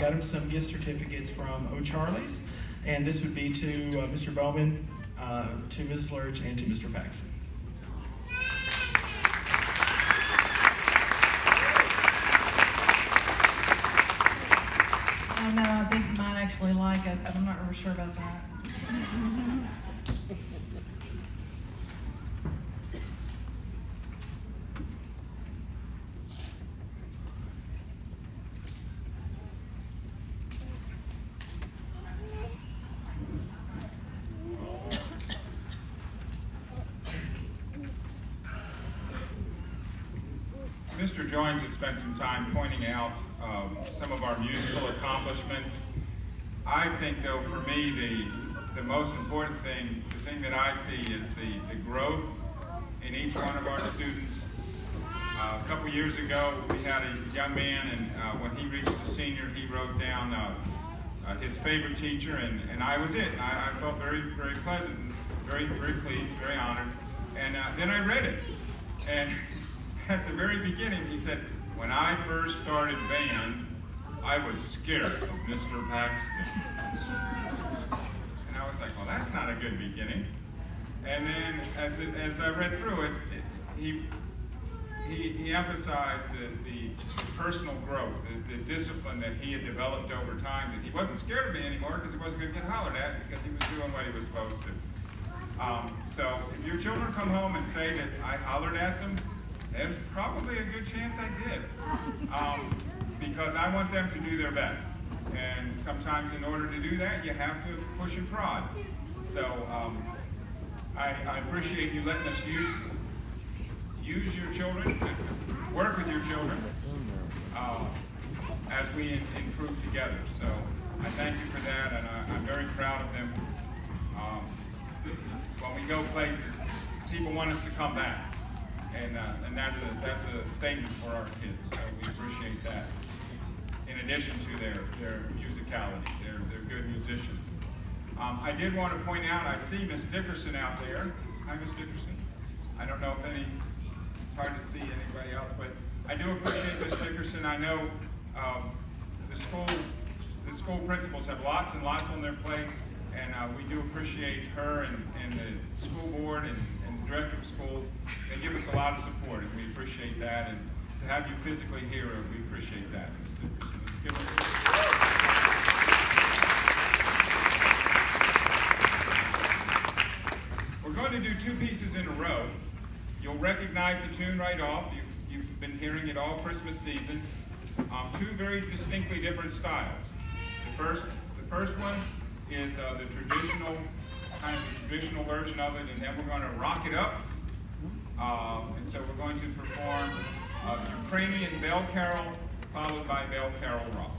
items, some gift certificates from O'Charlie's, and this would be to Mr. Bowman, to Ms. Lurch, and to Mr. Paxson. Oh no, I think you might actually like us, but I'm not really sure about that. Mr. Joins has spent some time pointing out some of our musical accomplishments. I think, though, for me, the most important thing, the thing that I see is the growth in each one of our students. A couple years ago, we had a young man, and when he reached the senior, he wrote down his favorite teacher, and I was it. I felt very, very pleasant, very, very pleased, very honored. And then I read it, and at the very beginning, he said, "When I first started band, I was scared of Mr. Paxton." And I was like, well, that's not a good beginning. And then as I read through it, he emphasized the personal growth, the discipline that he had developed over time, that he wasn't scared of me anymore because he wasn't going to get hollered at because he was doing what he was supposed to. So if your children come home and say that I hollered at them, there's probably a good chance I did, because I want them to do their best. And sometimes in order to do that, you have to push and prod. So I appreciate you letting us use your children, work with your children as we improve together. So I thank you for that, and I'm very proud of them. When we go places, people want us to come back. And that's a statement for our kids, so we appreciate that. In addition to their musicality, they're good musicians. I did want to point out, I see Miss Dickerson out there. Hi, Miss Dickerson. I don't know if it's hard to see anybody else, but I do appreciate Miss Dickerson. I know the school principals have lots and lots on their plate, and we do appreciate her and the school board and director of schools. They give us a lot of support, and we appreciate that. And to have you physically here, we appreciate that, Ms. Dickerson. Let's give us We're going to do two pieces in a row. You'll recognize the tune right off. You've been hearing it all Christmas season. Two very distinctly different styles. The first one is the traditional version of it, and then we're going to rock it up. And so we're going to perform Ukrainian Bell Carol, followed by Bell Carol Rock.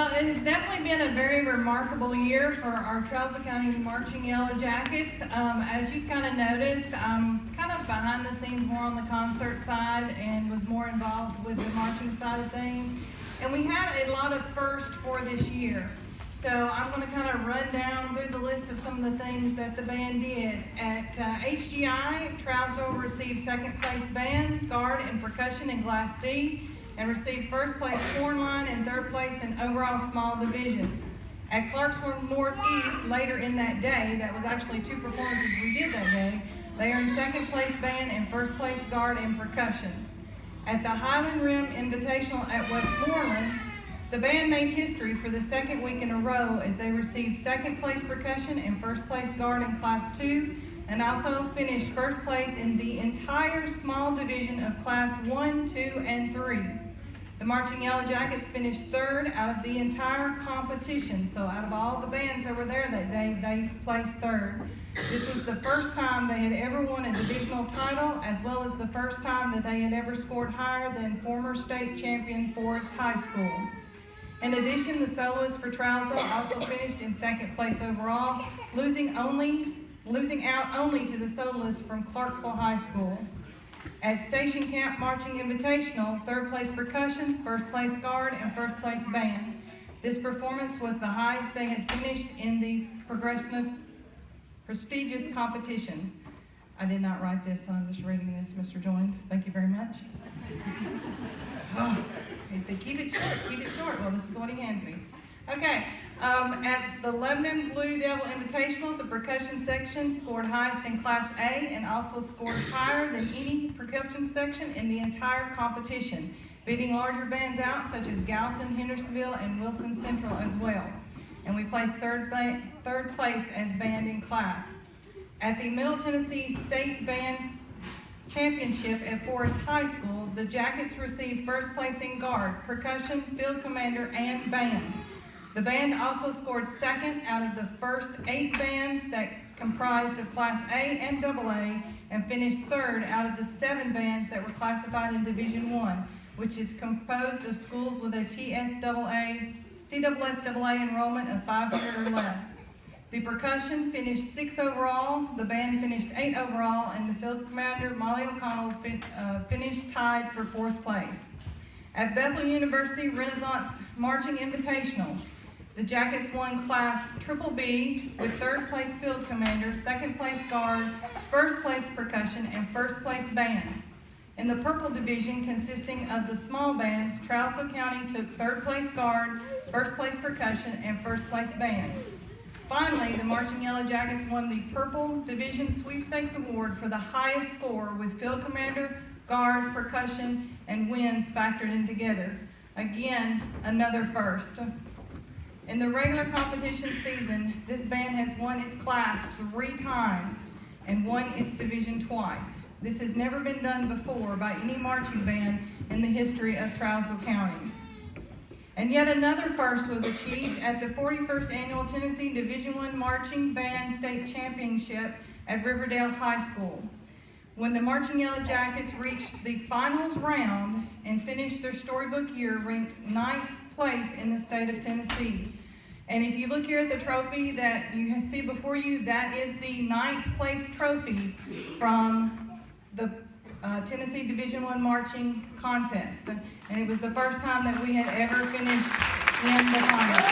Well, it has definitely been a very remarkable year for our Trousdale County Marching Yellow Jackets. As you've kind of noticed, I'm kind of behind the scenes, more on the concert side, and was more involved with the marching side of things. And we had a lot of firsts for this year. So I'm going to kind of run down through the list of some of the things that the band did. At HGI, Trousdale received second place band, guard, and percussion in Class D, and received first place horn line and third place in overall small division. At Clarksville Northeast, later in that day, that was actually 2 performances we did that day, they earned second place band and first place guard and percussion. At the Highland Rim Invitational at Westmoreland, the band made history for the second week in a row as they received second place percussion and first place guard in Class 2, and also finished first place in the entire small division of Class 1, 2, and 3. The Marching Yellow Jackets finished third out of the entire competition. So out of all the bands that were there that day, they placed third. This was the first time they had ever won a divisional title, as well as the first time that they had ever scored higher than former state champion Forest High School. In addition, the soloists for Trousdale also finished in second place overall, losing out only to the soloists from Clarksville High School. At Station Camp Marching Invitational, third place percussion, first place guard, and first place band. This performance was the highest they had finished in the prestigious competition. I did not write this, so I'm just reading this, Mr. Jones. Thank you very much. He said, keep it short. Well, this is what he hands me. Okay, at the Lebanon Blue Devil Invitational, the percussion section scored highest in Class A and also scored higher than any percussion section in the entire competition, beating larger bands out such as Gallatin, Hendersonville, and Wilson Central as well. And we placed third place as band in class. At the Middle Tennessee State Band Championship at Forest High School, the Jackets received first place in guard, percussion, field commander, and band. The band also scored second out of the first 8 bands that comprised of Class A and AA, and finished third out of the 7 bands that were classified in Division I, which is composed of schools with a TSSAA enrollment of 500 or less. The percussion finished 6 overall, the band finished 8 overall, and the field commander, Molly O'Connell, finished tied for 4th place. At Bethel University Renaissance Marching Invitational, the Jackets won Class Triple B with 3rd place field commander, 2nd place guard, 1st place percussion, and 1st place band. In the purple division, consisting of the small bands, Trousdale County took 3rd place guard, 1st place percussion, and 1st place band. Finally, the Marching Yellow Jackets won the Purple Division Sweepstakes Award for the highest score with field commander, guard, percussion, and winds factored in together. Again, another first. In the regular competition season, this band has won its class 3 times and won its division twice. This has never been done before by any marching band in the history of Trousdale County. And yet another first was achieved at the 41st Annual Tennessee Division I Marching Band State Championship at Riverdale High School, when the Marching Yellow Jackets reached the finals round and finished their storybook year ranked 9th place in the state of Tennessee. And if you look here at the trophy that you see before you, that is the 9th place trophy from the Tennessee Division I Marching Contest. And it was the first time that we had ever finished in the finals.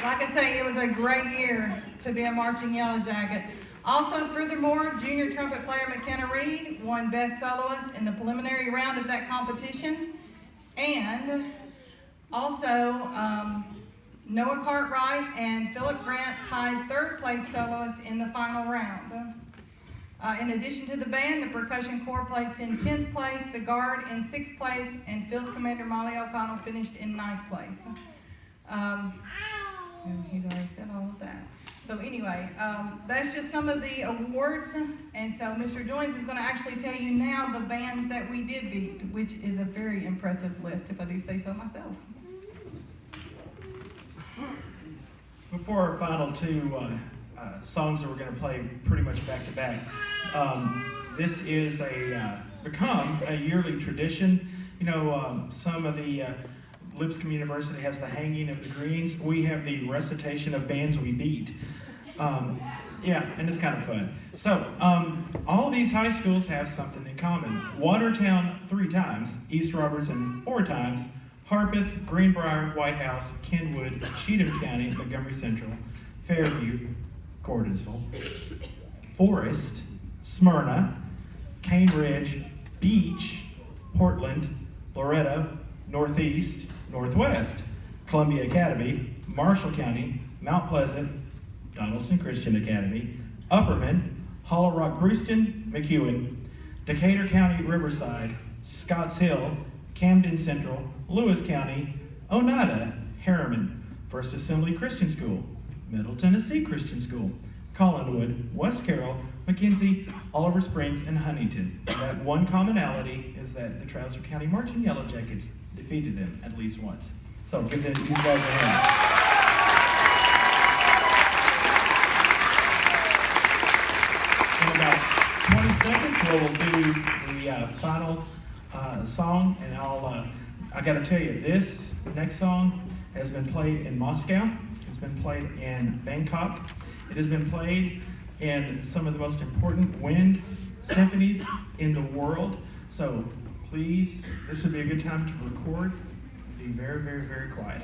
Like I say, it was a great year to be a Marching Yellow Jacket. Also, furthermore, junior trumpet player McKenna Reed won Best Soloist in the preliminary round of that competition. And also, Noah Cartwright and Philip Grant tied 3rd place soloists in the final round. In addition to the band, the percussion corps placed in 10th place, the guard in 6th place, and field commander Molly O'Connell finished in 9th place. And he's already said all of that. So anyway, that's just some of the awards. And so Mr. Jones is going to actually tell you now the bands that we did beat, which is a very impressive list, if I do say so myself. Before our final 2 songs that we're going to play pretty much back to back. This is become a yearly tradition. You know, some of the Lipscomb University has the hanging of the greens. We have the recitation of bands we beat. Yeah, and it's kind of fun. So, all of these high schools have something in common. Watertown 3 times, East Robertson 4 times, Harpeth, Greenbrier, White House, Kenwood, Cheatham County, Montgomery Central, Fairview, Gordonsville, Forest, Smyrna, Cane Ridge, Beach, Portland, Loretto, Northeast, Northwest, Columbia Academy, Marshall County, Mount Pleasant, Donaldson Christian Academy, Upperman, Hollow Rock Brewston, McEwen, Decatur County, Riverside, Scotts Hill, Camden Central, Lewis County, Oneida, Harriman, First Assembly Christian School, Middle Tennessee Christian School, Collinwood, West Carroll, McKenzie, Oliver Springs, and Huntington. That one commonality is that the Trouser County Marching Yellow Jackets defeated them at least once. So give these guys a hand. In about 20 seconds, we'll do the final song, and I got to tell you, this next song has been played in Moscow. It's been played in Bangkok. It has been played in some of the most important wind symphonies in the world. So please, this would be a good time to record. Be very, very, very quiet.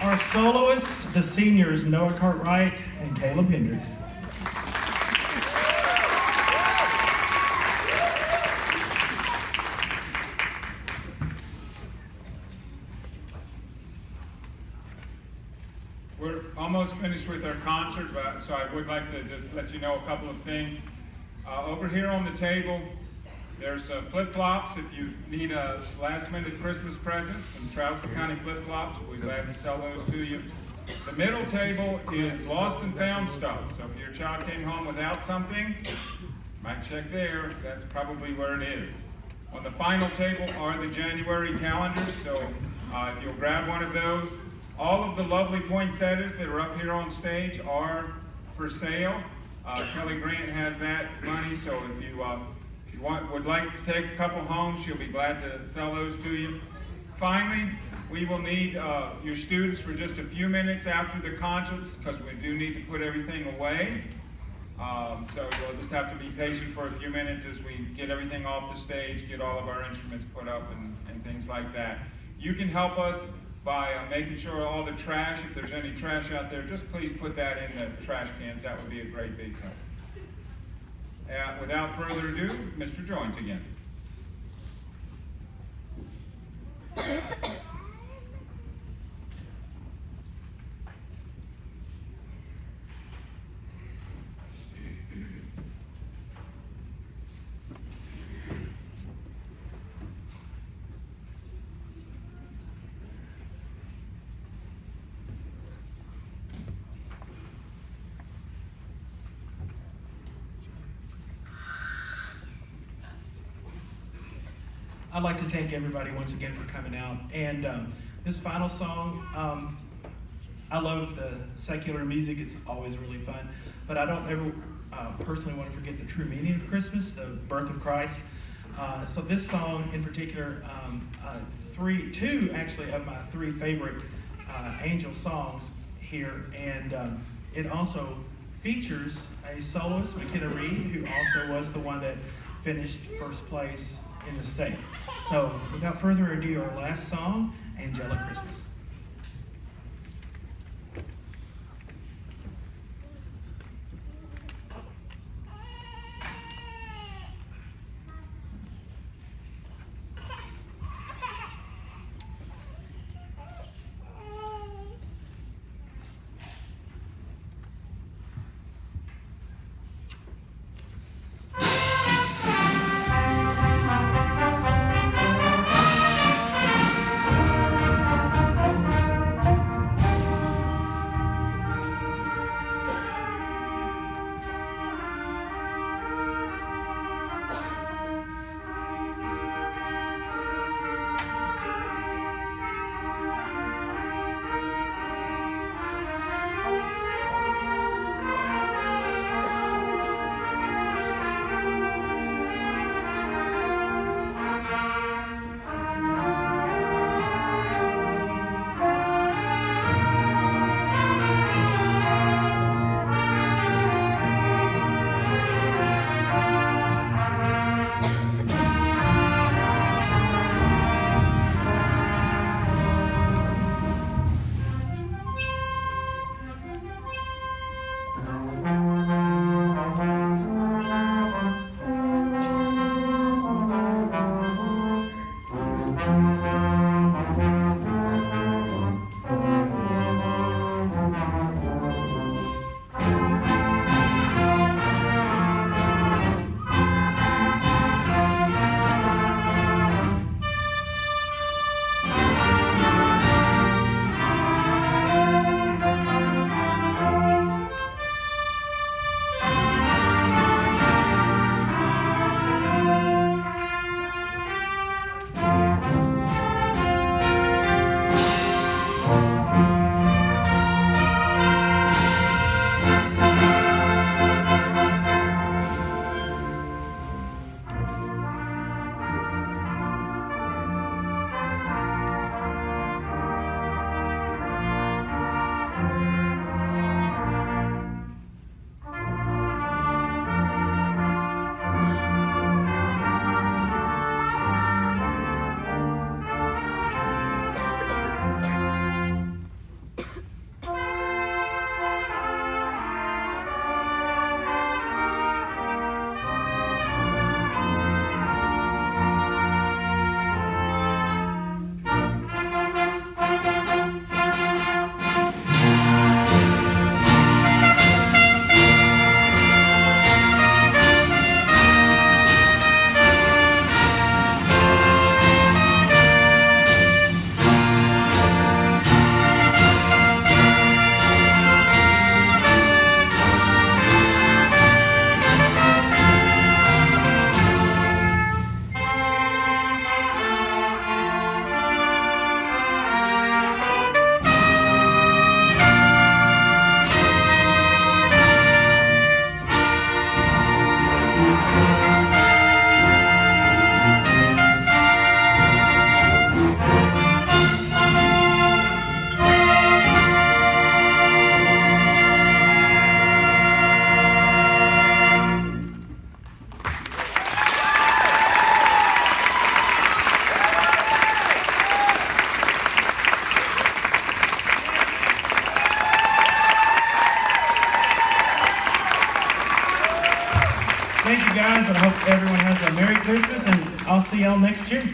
Our soloists, the seniors, Noah Cartwright and Caleb Hendricks. We're almost finished with our concert, so I would like to just let you know a couple of things. Over here on the table, there's flip-flops. If you need a last-minute Christmas present, some Trouser County flip-flops, we're glad to sell those to you. The middle table is lost and found stuff. So if your child came home without something, might check there. That's probably where it is. On the final table are the January calendars, so if you'll grab one of those. All of the lovely poinsettias that are up here on stage are for sale. Kelly Grant has that money, so if you would like to take a couple home, she'll be glad to sell those to you. Finally, we will need your students for just a few minutes after the concert, because we do need to put everything away. So you'll just have to be patient for a few minutes as we get everything off the stage, get all of our instruments put up and things like that. You can help us by making sure all the trash, if there's any trash out there, just please put that in the trash cans. That would be a great big help. Without further ado, Mr. Jones again. I'd like to thank everybody once again for coming out. And this final song, I love the secular music. It's always really fun. But I don't ever personally want to forget the true meaning of Christmas, the birth of Christ. So this song in particular, two actually of my three favorite angel songs here. And it also features a soloist, McKenna Reed, who also was the one that finished first place in the state. So without further ado, our last song, Angelic Christmas. Thank you guys, and I hope everyone has a Merry Christmas, and I'll see y'all next year.